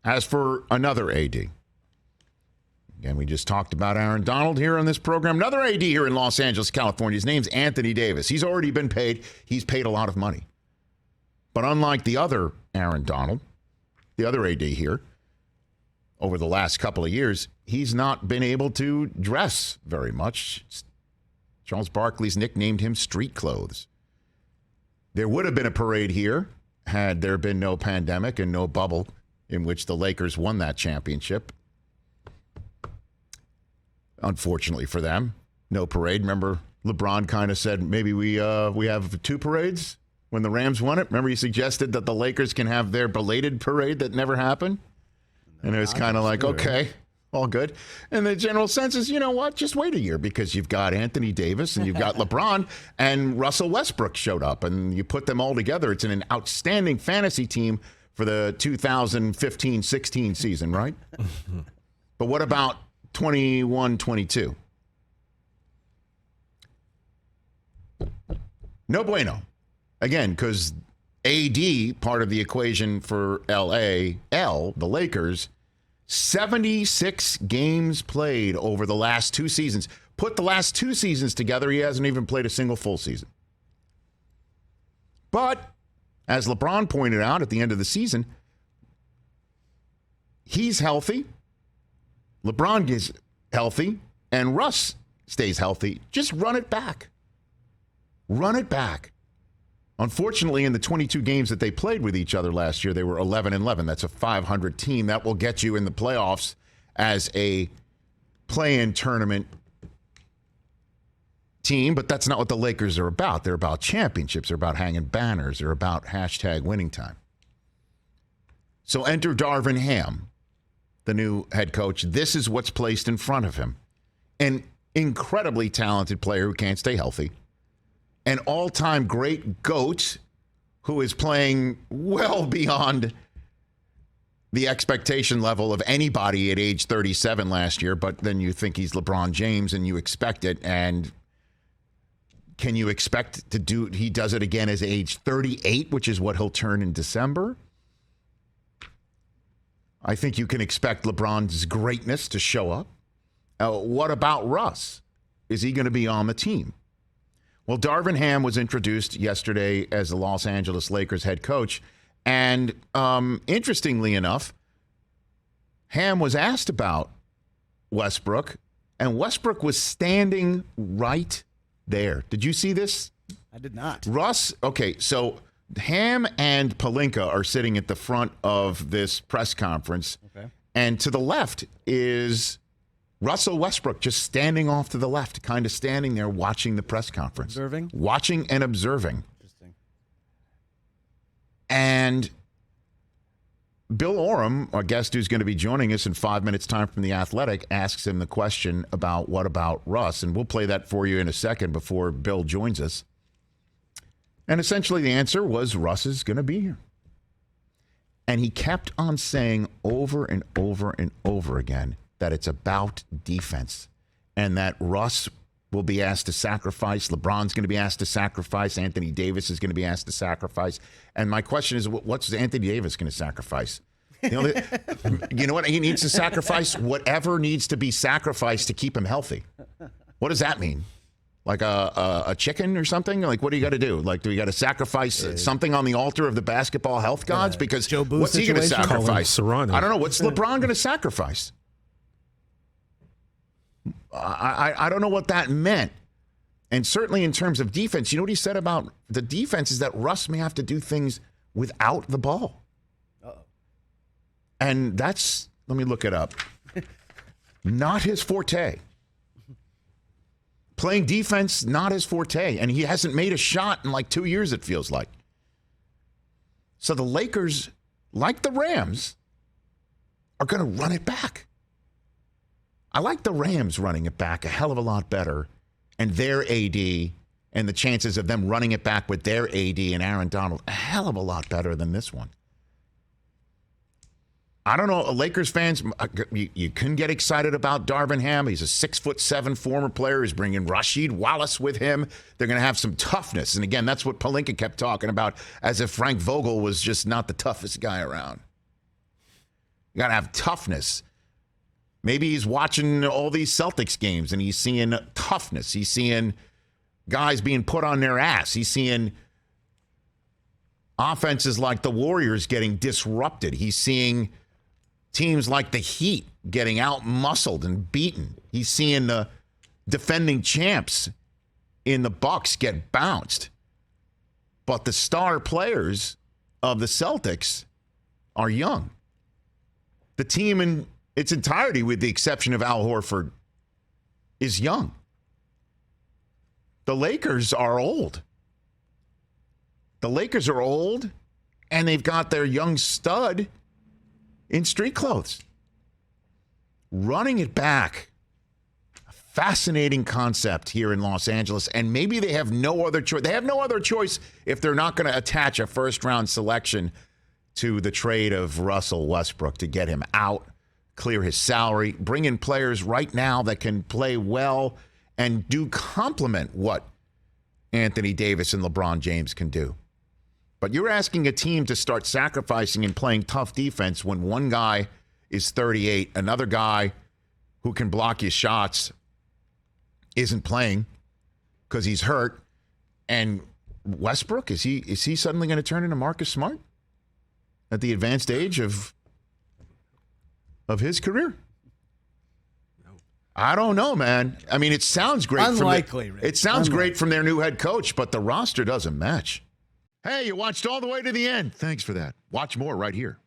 As for another AD, again, we just talked about Aaron Donald here on this program. Another AD here in Los Angeles, California. His name's Anthony Davis. He's already been paid. He's paid a lot of money. But unlike the other Aaron Donald, the other AD here, over the last couple of years, he's not been able to dress very much. Charles Barkley's nicknamed him Street Clothes. There would have been a parade here had there been no pandemic and no bubble in which the Lakers won that championship. Unfortunately for them, no parade. Remember, LeBron kind of said maybe we have two parades when the Rams won it. Remember, he suggested that the Lakers can have their belated parade that never happened. And it was kind of like, okay, all good. And the general sense is, you know what? Just wait a year because you've got Anthony Davis and you've got LeBron and Russell Westbrook showed up. And you put them all together. It's an outstanding fantasy team for the 2015-16 season, right? But what about 21-22? No bueno. Again, because AD, part of the equation for the Lakers, 76 games played over the last two seasons. Put the last two seasons together, he hasn't even played a single full season. But, as LeBron pointed out at the end of the season, he's healthy, LeBron gets healthy, and Russ stays healthy. Just run it back. Run it back. Unfortunately, in the 22 games that they played with each other last year, they were 11-11. That's a 500 team. That will get you in the playoffs as a play-in tournament team, but that's not what the Lakers are about. They're about championships. They're about hanging banners. They're about #winning time. So enter Darvin Ham, the new head coach. This is what's placed in front of him. An incredibly talented player who can't stay healthy. An all-time great GOAT who is playing well beyond the expectation level of anybody at age 37 last year, but then you think he's LeBron James and you expect it, and can you expect to do, he does it again as age 38, which is what he'll turn in December? I think you can expect LeBron's greatness to show up. What about Russ? Is he going to be on the team? Well, Darvin Ham was introduced yesterday as the Los Angeles Lakers head coach. And interestingly enough, Ham was asked about Westbrook, and Westbrook was standing right there. Did you see this? I did not. Russ, okay, so Ham and Pelinka are sitting at the front of this press conference. Okay. And to the left is Russell Westbrook, just standing off to the left, kind of standing there watching the press conference. Observing? Watching and observing. Interesting. And Bill Oram, our guest who's going to be joining us in 5 minutes' time from The Athletic, asks him the question about what about Russ? And we'll play that for you in a second before Bill joins us. And essentially the answer was Russ is going to be here. And he kept on saying over and over and over again that it's about defense and that Russ will be asked to sacrifice. LeBron's going to be asked to sacrifice. Anthony Davis is going to be asked to sacrifice. And my question is, what's Anthony Davis going to sacrifice? You know what? He needs to sacrifice whatever needs to be sacrificed to keep him healthy. What does that mean? Like a chicken or something? Like, what do you got to do? Like, do we got to sacrifice something on the altar of the basketball health gods? Because what's he going to sacrifice? I don't know. What's LeBron going to sacrifice? I don't know what that meant. And certainly in terms of defense, you know what he said about the defense is that Russ may have to do things without the ball. Uh-oh. And that's, let me look it up, not his forte. Playing defense, not his forte. And he hasn't made a shot in like 2 years, it feels like. So the Lakers, like the Rams, are going to run it back. I like the Rams running it back a hell of a lot better, and their AD and the chances of them running it back with their AD and Aaron Donald a hell of a lot better than this one. I don't know, Lakers fans, you couldn't get excited about Darvin Ham. He's a 6'7" former player. He's bringing Rasheed Wallace with him. They're going to have some toughness. And again, that's what Pelinka kept talking about, as if Frank Vogel was just not the toughest guy around. You got to have toughness. Maybe he's watching all these Celtics games and he's seeing toughness. He's seeing guys being put on their ass. He's seeing offenses like the Warriors getting disrupted. He's seeing teams like the Heat getting out-muscled and beaten. He's seeing the defending champs in the Bucks get bounced. But the star players of the Celtics are young. The team in its entirety, with the exception of Al Horford, is young. The Lakers are old. The Lakers are old, and they've got their young stud in street clothes. Running it back. A fascinating concept here in Los Angeles, and maybe they have no other choice. They have no other choice if they're not going to attach a first-round selection to the trade of Russell Westbrook to get him out, clear his salary, bring in players right now that can play well and do complement what Anthony Davis and LeBron James can do. But you're asking a team to start sacrificing and playing tough defense when one guy is 38, another guy who can block your shots isn't playing because he's hurt. And Westbrook, is he suddenly going to turn into Marcus Smart at the advanced age of his career? No. I don't know, man. I mean, it sounds great. Unlikely, Rich. It sounds great from their new head coach, but the roster doesn't match. Hey, you watched all the way to the end. Thanks for that. Watch more right here.